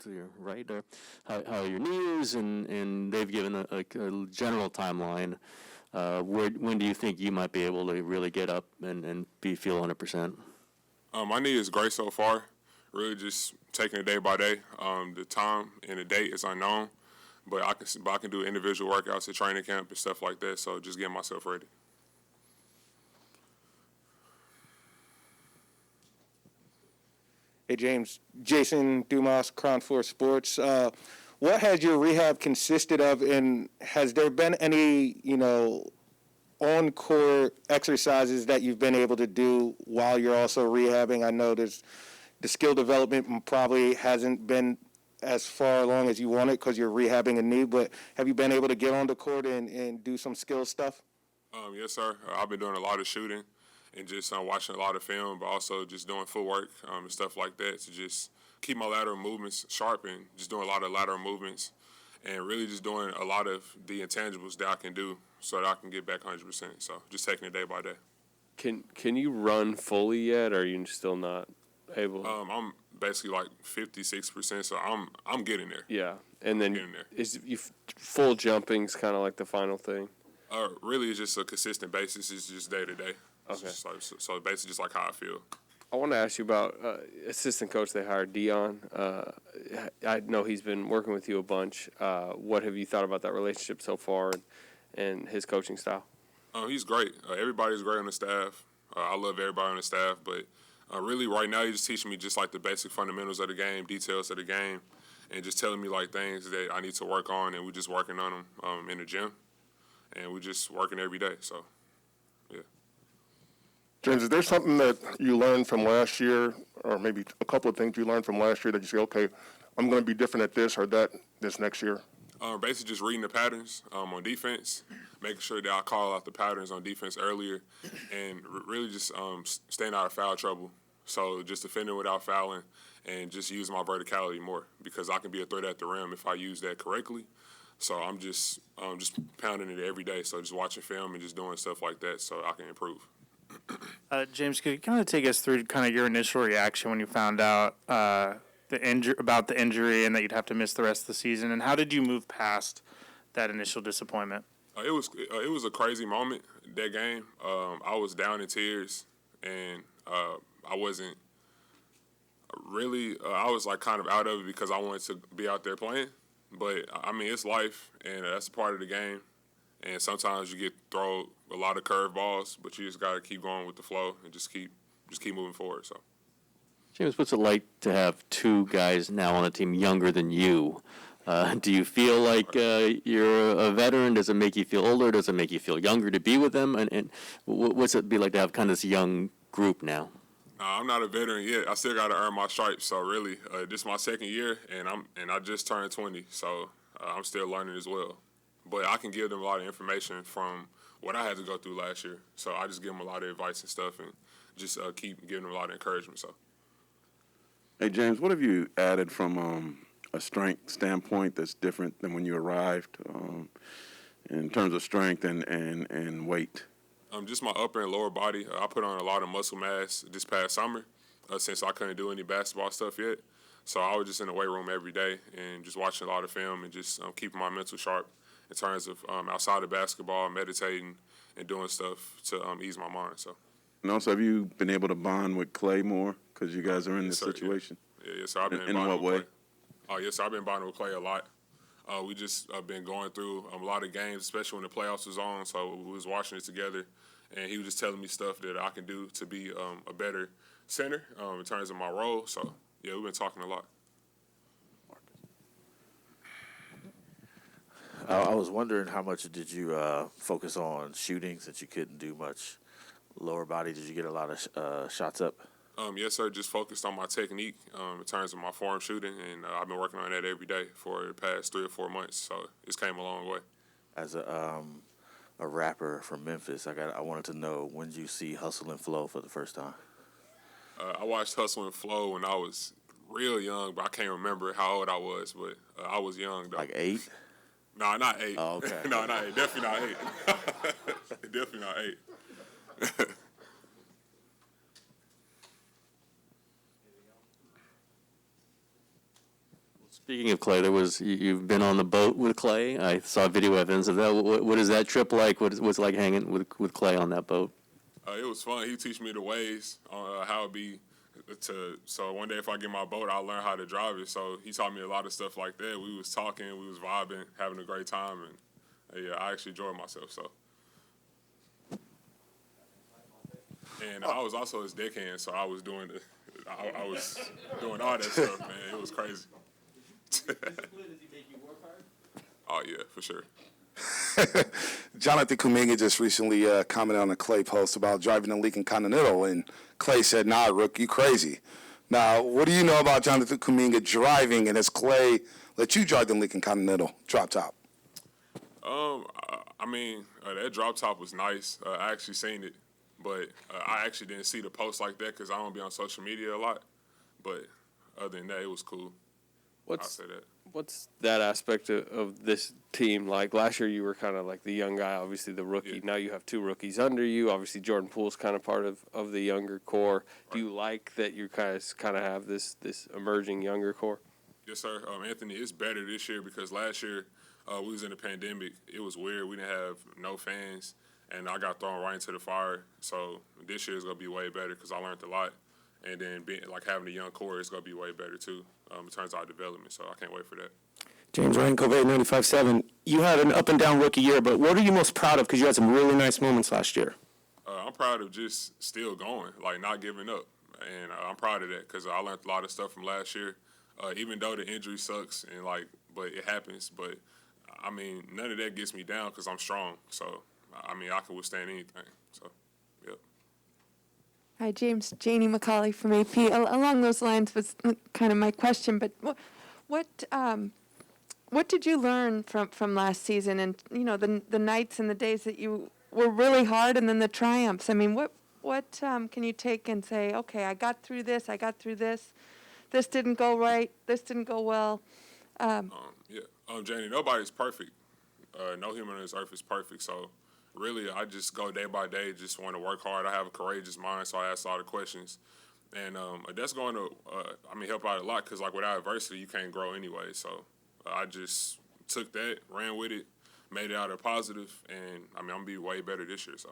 to your right, how your knee is, and they've given a general timeline. When do you think you might be able to really get up and feel 100%? My knee is great so far. Really just taking it day by day. The time and the date is unknown, but I can do individual workouts at training camp and stuff like that. So just getting myself ready. Hey, James. Jason Dumas, Crown 4 Sports. What has your rehab consisted of, and has there been any, on-court exercises that you've been able to do while you're also rehabbing? I know there's the skill development probably hasn't been as far along as you wanted because you're rehabbing a knee, but have you been able to get on the court and do some skill stuff? Yes, sir. I've been doing a lot of shooting and just watching a lot of film, but also just doing footwork and stuff like that to just keep my lateral movements sharp and just doing a lot of lateral movements and really just doing a lot of the intangibles that I can do so that I can get back 100%. So just taking it day by day. Can you run fully yet, or are you still not able? I'm basically like 50-60%, so I'm getting there. Yeah, and then getting there. Is full jumping's kind of like the final thing? Really, it's just a consistent basis. It's just day to day. Okay. So basically, just like how I feel. I want to ask you about assistant coach they hired, Dion. I know he's been working with you a bunch. What have you thought about that relationship so far and his coaching style? He's great. Everybody's great on the staff. I love everybody on the staff, but really right now he's just teaching me just like the basic fundamentals of the game, details of the game, and just telling me like things that I need to work on, and we're just working on them in the gym, and we're just working every day. So, yeah. James, is there something that you learned from last year, or maybe a couple of things you learned from last year that you say, okay, I'm going to be different at this or that this next year? Basically just reading the patterns on defense, making sure that I call out the patterns on defense earlier, and really just staying out of foul trouble. So just defending without fouling and just using my verticality more because I can be a threat at the rim if I use that correctly. So I'm just pounding it every day. So just watching film and just doing stuff like that so I can improve. James, could you kind of take us through kind of your initial reaction when you found out about the injury and that you'd have to miss the rest of the season, and how did you move past that initial disappointment? It was a crazy moment, that game. I was down in tears, and I wasn't really I was like kind of out of it because I wanted to be out there playing. But, I mean, it's life, and that's a part of the game. And sometimes you get thrown a lot of curveballs, but you just got to keep going with the flow and just keep moving forward. So, James, what's it like to have two guys now on the team younger than you? Do you feel like you're a veteran? Does it make you feel older? Does it make you feel younger to be with them? And what's it be like to have kind of this young group now? I'm not a veteran yet. I still got to earn my stripes. So really, this is my second year, and I just turned 20. So I'm still learning as well. But I can give them a lot of information from what I had to go through last year. So I just give them a lot of advice and stuff, and just keep giving them a lot of encouragement. So. Hey James, what have you added from a strength standpoint that's different than when you arrived, in terms of strength and weight? Just my upper and lower body. I put on a lot of muscle mass this past summer since I couldn't do any basketball stuff yet. So I was just in the weight room every day and just watching a lot of film and just keeping my mental sharp in terms of outside of basketball, meditating and doing stuff to ease my mind. So. And also, have you been able to bond with Clay more because you guys are in this situation? Yeah, yes, sir. I've been in what way? Clay. Oh, yes, sir. I've been bonding with Clay a lot. We just been going through a lot of games, especially when the playoffs was on. So we was watching it together, and he was just telling me stuff that I can do to be a better center in terms of my role. So, yeah, we've been talking a lot. I was wondering how much did you focus on shooting since you couldn't do much lower body? Did you get a lot of shots up? Yes, sir. Just focused on my technique in terms of my form shooting, and I've been working on that every day for the past 3 or 4 months. So it's came a long way. As a rapper from Memphis, I wanted to know, when did you see Hustle and Flow for the first time? I watched Hustle and Flow when I was real young, but I can't remember how old I was. But I was young though. Like 8? No, not 8. Oh, okay. No, not 8. Definitely not 8. Definitely not 8. Speaking of Clay, you've been on the boat with Clay. I saw video evidence of that. What is that trip like? What's it like hanging with Clay on that boat? It was fun. He teach me the ways on how it be so one day if I get my boat, I'll learn how to drive it. So he taught me a lot of stuff like that. We was talking, we was vibing, having a great time, and yeah, I actually enjoyed myself. So, and I was also his deckhand, so I was doing I was doing all that stuff, man. It was crazy. Oh yeah, for sure. Jonathan Kuminga just recently commented on a Clay post about driving the Lincoln Continental, and Clay said, "Nah, Rook, you crazy." Now, what do you know about Jonathan Kuminga driving, and has Clay let you drive the Lincoln Continental drop top? I mean, that drop top was nice. I actually seen it, but I actually didn't see the post like that because I don't be on social media a lot. But other than that, it was cool. I'll say that. What's that aspect of this team like? Last year you were kind of like the young guy, obviously the rookie. Yeah. Now you have two rookies under you. Obviously Jordan Poole's kind of part of the younger core. Right. Do you like that you kind of have this emerging younger core? Yes, sir. Anthony, it's better this year because last year we was in a pandemic. It was weird. We didn't have no fans, and I got thrown right into the fire. So this year is going to be way better because I learned a lot. And then having a young core is going to be way better, too, in terms of our development. So I can't wait for that. James Ryan, Covey, 95.7. You had an up-and-down rookie year, but what are you most proud of? Because you had some really nice moments last year. I'm proud of just still going, not giving up. And I'm proud of that because I learned a lot of stuff from last year, even though the injury sucks but it happens. But, I mean, none of that gets me down because I'm strong. So, I mean, I can withstand anything. So, yep. Hi, James. Janie McCauley from AP. Along those lines was kind of my question, but what did you learn from last season, and the nights and the days that you were really hard, and then the triumphs? I mean, what can you take and say? Okay, I got through this. This didn't go right. This didn't go well. Janie, nobody's perfect. No human on this earth is perfect. So. Really, I just go day by day, just want to work hard. I have a courageous mind, so I ask all the questions. And that's going to, help out a lot because, without adversity, you can't grow anyway. So I just took that, ran with it, made it out a positive, and, I'm going to be way better this year, so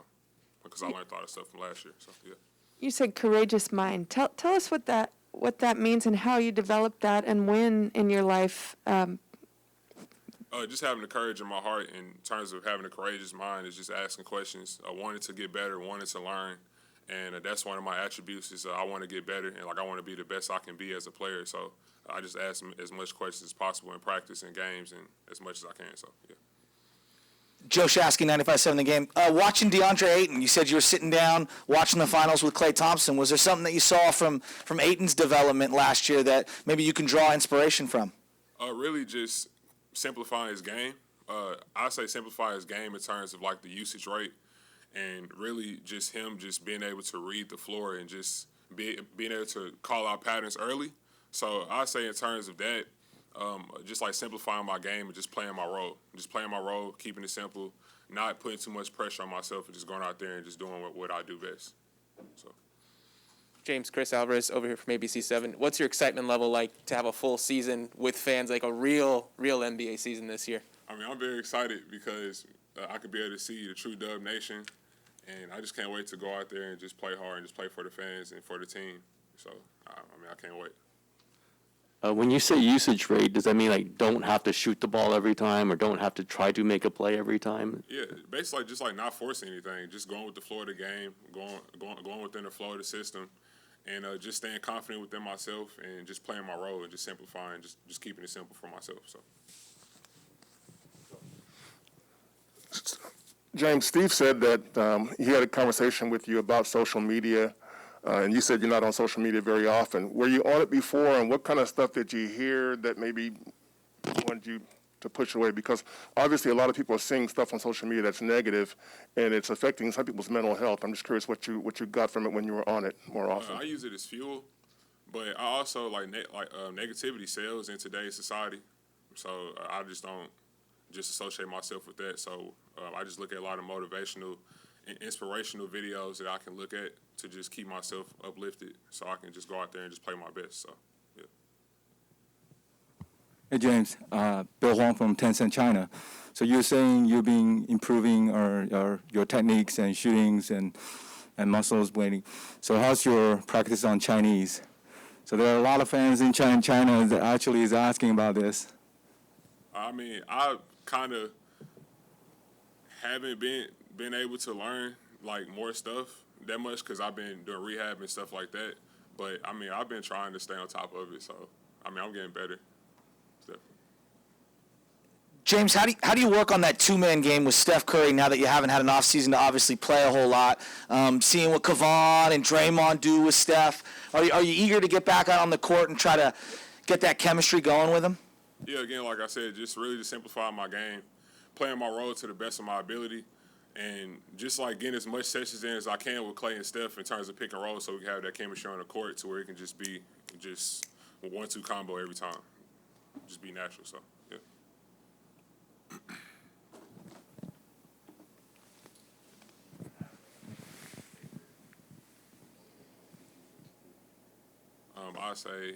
because I learned a lot of stuff from last year. So, yeah. You said courageous mind. Tell us what that means and how you developed that and when in your life. Just having the courage in my heart in terms of having a courageous mind is just asking questions. I wanted to get better, wanted to learn, and that's one of my attributes is I want to get better and I want to be the best I can be as a player. So I just ask as much questions as possible in practice and games and as much as I can. So yeah. Joe Shasky, 95.7 The Game. Watching DeAndre Ayton, you said you were sitting down watching the finals with Klay Thompson. Was there something that you saw from Ayton's development last year that maybe you can draw inspiration from? Really just simplifying his game. I say simplify his game in terms of the usage rate and really just him just being able to read the floor and just being able to call out patterns early. So I say in terms of that, just simplifying my game and just playing my role, keeping it simple, not putting too much pressure on myself and just going out there and just doing what I do best. So. James, Chris Alvarez over here from ABC7. What's your excitement level like to have a full season with fans, like a real NBA season this year? I'm very excited because I could be able to see the true Dub Nation, and I just can't wait to go out there and just play hard and just play for the fans and for the team. So, I can't wait. When you say usage rate, does that mean don't have to shoot the ball every time or don't have to try to make a play every time? Yeah, basically just not forcing anything, just going with the flow of the game, going within the flow of the system, and just staying confident within myself and just playing my role and just simplifying, just keeping it simple for myself. So. James, Steve said that he had a conversation with you about social media, and you said you're not on social media very often. Were you on it before, and what kind of stuff did you hear that maybe wanted you to push away? Because obviously a lot of people are seeing stuff on social media that's negative, and it's affecting some people's mental health. I'm just curious what you got from it when you were on it more often. I use it as fuel, but I also negativity sells in today's society, so I just don't just associate myself with that. So I just look at a lot of motivational and inspirational videos that I can look at to just keep myself uplifted so I can just go out there and just play my best. So, yeah. Hey James, Bill Huang from Tencent China. So you're saying you've been improving your techniques and shootings and muscles blading. So how's your practice on Chinese? So there are a lot of fans in China that actually is asking about this. I mean, I kind of haven't been able to learn like more stuff that much because I've been doing rehab and stuff like that. But I mean, I've been trying to stay on top of it. So I mean, I'm getting better. Definitely. James, how do you work on that two-man game with Steph Curry now that you haven't had an offseason to obviously play a whole lot? Seeing what Kevon and Draymond do with Steph, are you eager to get back out on the court and try to get that chemistry going with him? Yeah, again, like I said, just really to simplify my game, playing my role to the best of my ability, and just like getting as much sessions in as I can with Clay and Steph in terms of pick and roll so we can have that chemistry on the court to where it can just be just a 1-2 combo every time. Just be natural, so, yeah. I say,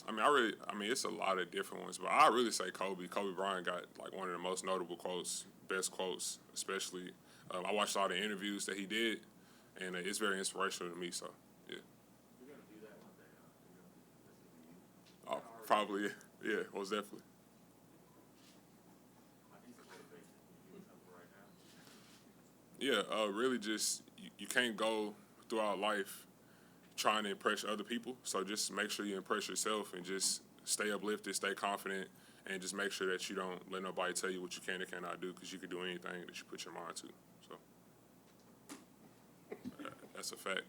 I mean, it's a lot of different ones, but I really say Kobe. Kobe Bryant got like one of the most notable quotes, best quotes, especially. I watched all the interviews that he did, and it's very inspirational to me. So, yeah. You're gonna do that one day, huh? Oh, probably, yeah, most definitely. Yeah, really, just you can't go throughout life trying to impress other people. So just make sure you impress yourself and just stay uplifted, stay confident, and just make sure that you don't let nobody tell you what you can and cannot do because you can do anything that you put your mind to. So that's a fact.